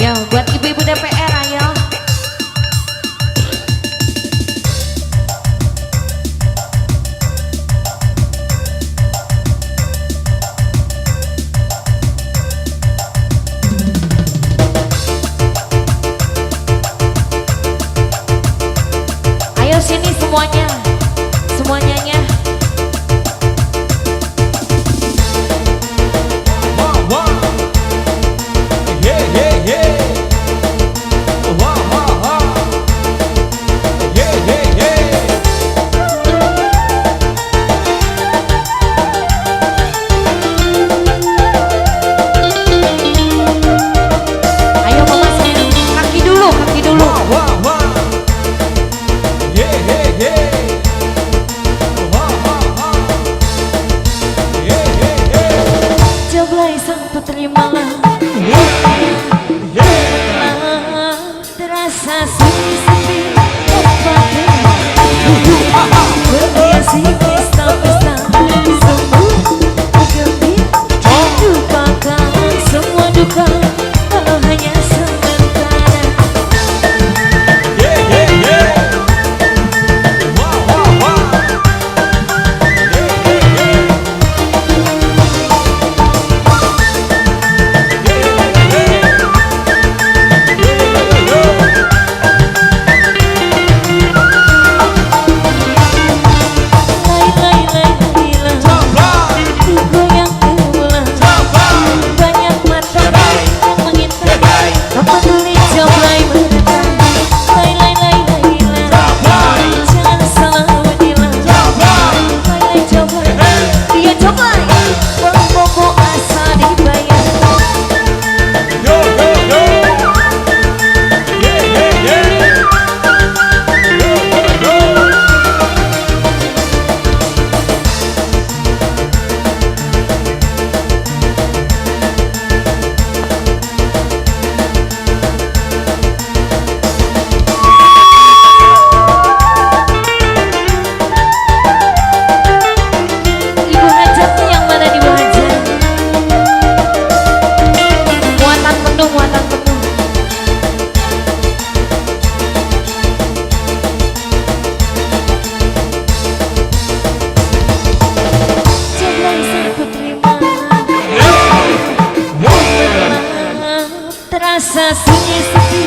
Yo, buat ibu-ibu DPR ayo. Ayo sini semuanya, semuanya. Terimalah terasa sepi-sepi berhiasi pesta-pesta semua gembira lupakan semua duka kalau hanya sementara. Terasa sunyi sepi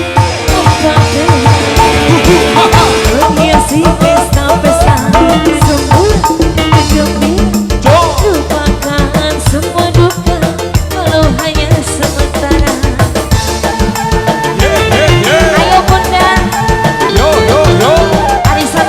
berhiasi pesta-pesta semua gembira lupakan semua duka kalau hanya sementara. Ayo bunda, arisan.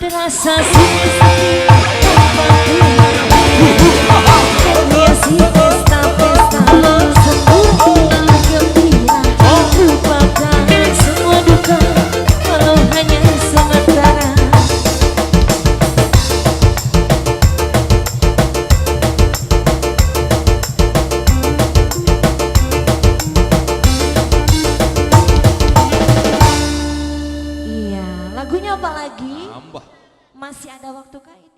Terasa sepi berhiasi pesta-pesta semua gembira lupakan semua duka kalau hanya sementara. Iya, lagunya apa lagi? Tambah. Masih ada waktu kah?